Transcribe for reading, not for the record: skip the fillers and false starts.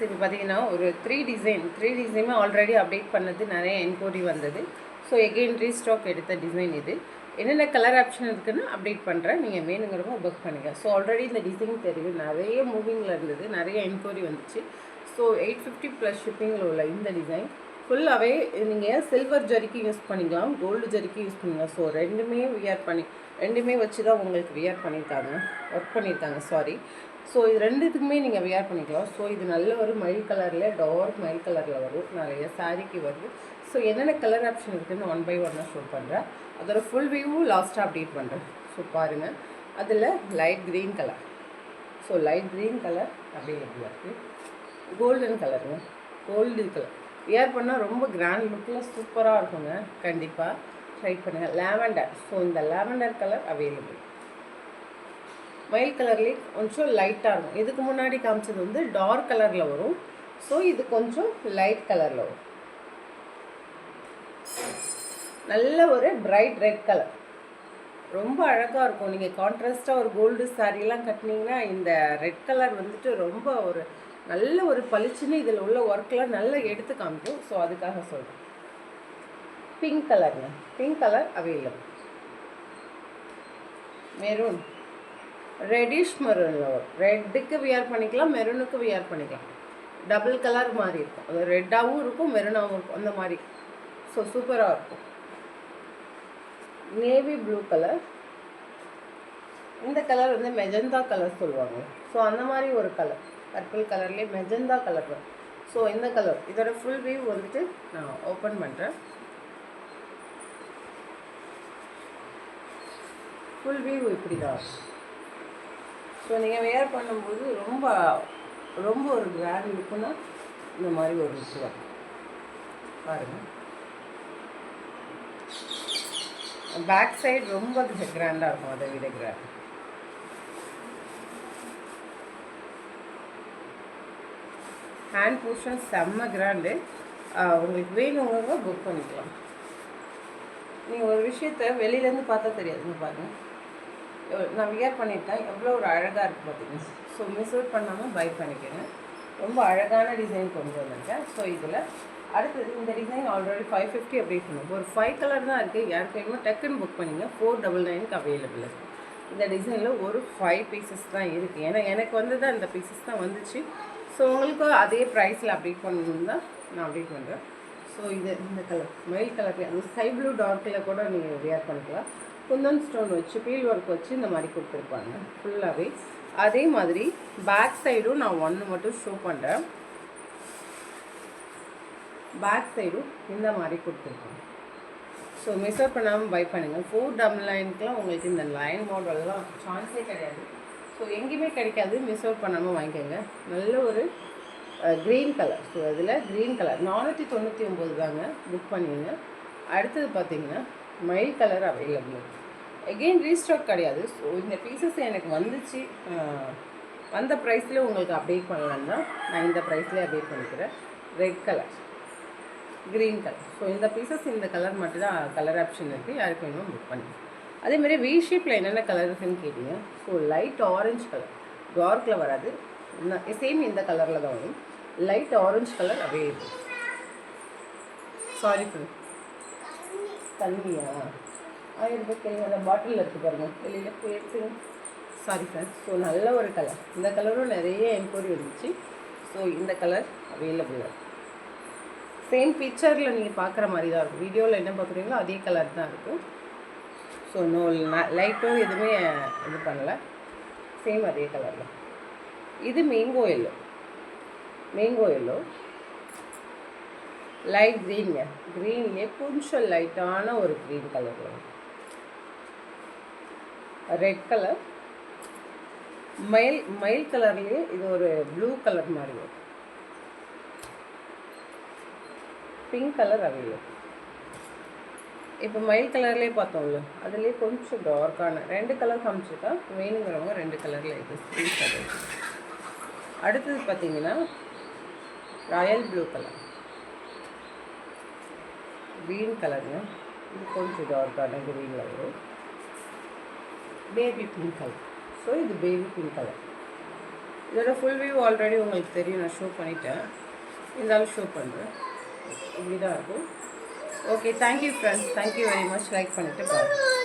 இப்போ பார்த்தீங்கன்னா ஒரு த்ரீ டிசைனுமே ஆல்ரெடி அப்டேட் பண்ணது, நிறைய என்கொயரி வந்தது. ஸோ எகெயின் ரீஸ்டாக் எடுத்த டிசைன் இது. என்னென்ன கலர் ஆப்ஷன் இருக்குதுன்னு அப்டேட் பண்ணுறேன், நீங்கள் வேணுங்கிறவங்க புக் பண்ணிக்க. ஸோ ஆல்ரெடி இந்த டிசைன் தெரியும், நிறைய மூவிங்கில் இருந்தது, நிறைய என்கொயரி வந்துச்சு. ஸோ 850 ப்ளஸ் ஷிப்பிங்கில் உள்ள இந்த டிசைன் ஃபுல்லாகவே நீங்கள் சில்வர் ஜரிக்கு யூஸ் பண்ணிக்கலாம், கோல்டு ஜரிக்கு யூஸ் பண்ணிக்கலாம். ஸோ ரெண்டுமே வச்சு தான் உங்களுக்கு வியர் பண்ணியிருக்காங்க, ஒர்க் பண்ணியிருக்காங்க சாரி. ஸோ இது ரெண்டுத்துக்குமே நீங்கள் வியர் பண்ணிக்கலாம். ஸோ இது நல்ல ஒரு மயில் கலரில், டார்க் மயில் கலரில் வரும், நிறைய சாரிக்கு வருது. ஸோ என்னென்ன கலர் ஆப்ஷன் இருக்குதுன்னு ஒன் பை ஒன்னாக ஷோ பண்ணுறேன். அதோட ஃபுல் வியூவும் லாஸ்ட்டாக அப்டேட் பண்ணுறேன். ஸோ பாருங்கள், அதில் light green colour, so light green colour அவைலபிளாக இருக்குது. கோல்டன் கலருங்க, கோல்டு கலர் வியர் பண்ணால் ரொம்ப கிராண்ட் லுக்கில் சூப்பராக இருக்குங்க, கண்டிப்பாக ட்ரை பண்ணுங்கள். லாவெண்டர், ஸோ இந்த லாவெண்டர் கலர் அவைலபிள். மயில் கலர்லேயே கொஞ்சம் லைட்டாக இருக்கும். இதுக்கு முன்னாடி காமிச்சது வந்து டார்க் கலரில் வரும். ஸோ இது கொஞ்சம் லைட் கலரில் வரும். நல்ல ஒரு பிரைட் ரெட் கலர், ரொம்ப அழகாக இருக்கும். நீங்கள் கான்ட்ராஸ்ட்டாக ஒரு கோல்டு சாரீலாம் கட்டினீங்கன்னா இந்த ரெட் கலர் வந்துட்டு ரொம்ப ஒரு நல்ல ஒரு பளிச்சுன்னு இதில் உள்ள ஒர்க்கெலாம் நல்லா எடுத்து காமிக்கும். ஸோ அதுக்காக சொல்கிறேன். பிங்க் கலருங்க, pink colour available. Maroon, reddish மெரூனில் வரும். ரெட்டுக்கு வியர் பண்ணிக்கலாம், மெரூனுக்கு வியர் பண்ணிக்கலாம். டபுள் கலர் மாதிரி இருக்கும், அது ரெட்டாகவும் இருக்கும், மெரூனாகவும் இருக்கும், அந்த மாதிரி. ஸோ சூப்பராக இருக்கும். நேவி ப்ளூ கலர், இந்த கலர் வந்து மெஜந்தா கலர் சொல்லுவாங்க. ஸோ அந்த மாதிரி ஒரு கலர், பர்பிள் கலர்லேயே மெஜந்தா கலர் வரும். ஸோ இந்த கலர், இதோட ஃபுல் வியூ வந்துட்டு நான் ஓப்பன் பண்ணுறேன். ஃபுல் வியூ இப்படி தான். ஸோ நீங்கள் வேர் பண்ணும்போது ரொம்ப ரொம்ப ஒரு கிராண்ட் லுக்குன்னா இந்த மாதிரி ஒரு லுக்கு வரும் பாருங்கள். பேக் சைடு ரொம்ப கிராண்டாக இருக்கும், அதை விட கிராண்ட். ஹேண்ட் போர்ஷன் செம்ம கிராண்டு. உங்களுக்கு வேணுங்கிறவங்க புக் பண்ணிக்கலாம். நீங்கள் ஒரு விஷயத்த வெளியிலேருந்து பார்த்தா தெரியாதுங்க, பாருங்கள். நான் வியர் பண்ணியிருக்கேன், எவ்வளோ ஒரு அழகாக இருக்குது பார்த்தீங்கன்னா. ஸோ மிஸ் அவுட் பண்ணாமல் பை பண்ணிக்கோங்க. ரொம்ப அழகான டிசைன் கொண்டு வந்திருக்கேன். ஸோ இதில் அடுத்தது இந்த டிசைன் ஆல்ரெடி 550 அப்டேட் பண்ணுவோம். ஒரு 5 கலர் தான் இருக்குது. யாருக்கு வேணுமோ டக்குன்னு புக் பண்ணிங்க. 499க்கு அவைலபிள் இருக்குது. இந்த டிசைனில் ஒரு 5 பீசஸ் தான் இருக்குது. ஏன்னா எனக்கு வந்து தான் இந்த பீசஸ் தான் வந்துச்சு. ஸோ உங்களுக்கு அதே ப்ரைஸில் அப்டேட் பண்ணணுன்னு தான் நான் அப்டேட் பண்ணுறேன். ஸோ இது இந்த கலர் மயில் கலர், அந்த ஸ்கை ப்ளூ டார்க்கில் கூட நீங்கள் வியர் பண்ணிக்கலாம். குந்தன் ஸ்டோன் வச்சு பீல் ஒர்க் வச்சு இந்த மாதிரி கொடுத்துருப்பாங்க ஃபுல்லாகவே. அதே மாதிரி பேக் சைடும் நான் ஒன்று மட்டும் ஷோ பண்ணுறேன். பேக் சைடும் இந்த மாதிரி கொடுத்துருப்பாங்க. ஸோ மிஸ் அவுட் பண்ணாமல் பை பண்ணுங்கள். 499க்குலாம் உங்களுக்கு இந்த லைன் மாடல்லாம் சான்ஸே கிடையாது. ஸோ எங்கேயுமே கிடைக்காது, மிஸ் அவுட் பண்ணாமல் வாங்கிக்கோங்க. நல்ல ஒரு க்ரீன் கலர். ஸோ அதில் க்ரீன் கலர் 499 தாங்க, புக் பண்ணிங்க. அடுத்தது பார்த்திங்கன்னா மயில் கலர் அவைலபிள். எகெயின் ரீஸ்டாக் கிடையாது. ஸோ இந்த பீசஸ் எனக்கு வந்துச்சு, வந்த ப்ரைஸில் உங்களுக்கு அப்டேட் பண்ணலான்னு தான் நான் இந்த ப்ரைஸ்லேயே அப்டேட் பண்ணிக்கிறேன். Red colour, green colour. So இந்த பீசஸ் இந்த கலர் மட்டும்தான் கலர் ஆப்ஷன் இருக்குது, யாருக்கு வேணுமோ புக் பண்ணி. அதேமாதிரி வி ஷேப்பில் என்னென்ன கலர் இருக்குன்னு கேட்டிங்க. ஸோ லைட் ஆரஞ்சு கலர், டார்க்கில் வராது, சேம் இந்த கலரில் தான் வரும். Light orange colour available. Sorry friend, தண்ணியா 1000 ரூபாய்க்கு அந்த பாட்டிலில் இருக்குது பாருங்கள், வெளியில் போயிடுச்சு. Sorry friends. ஸோ நல்ல ஒரு கலர். இந்த கலரும் நிறைய என்கொயரி வந்துச்சு. ஸோ இந்த கலர் அவைலபிள். சேம் பிக்சரில் நீங்கள் பார்க்குற மாதிரி தான் இருக்கும், வீடியோவில் என்ன பார்க்குறீங்களோ அதே கலர் தான் இருக்கும். ஸோ நோ லைட்டும் எதுவுமே இது பண்ணலை, சேம் அதே கலரில். இது mango yellow, mango yellow light க்ரீனுங்க, க்ரீன்லேயே கொஞ்சம் லைட்டான ஒரு க்ரீன் கலர் வரும். ரெட் கலர், மயில் கலர்லேயே இது ஒரு ப்ளூ கலர் மாதிரி வரும். Pink colour available. இப்போ மயில் கலர்லேயே பார்த்தோம்ல, அதுலேயே கொஞ்சம் டார்க்கான 2 கலர் காமிச்சிருக்கா, வேணுங்கிறவங்க 2 கலரில் இது ஸ்க்ரீன் கலர். அடுத்தது பார்த்தீங்கன்னா ராயல் ப்ளூ கலர், க்ரீன் கலருங்க, இது கொஞ்சம் டார்க்கான க்ரீனில் வரும். Baby pink colour. ஸோ இது பேபி பிங்க் கலர். இதோட ஃபுல் வியூ ஆல்ரெடி உங்களுக்கு தெரியும், நான் ஷோ பண்ணிட்டேன், இருந்தாலும் ஷோ பண்ணுறேன். இப்படி தான் இருக்கும். Okay, thank you friends, thank you very much. Like பண்ணிவிட்டு பாருங்கள்.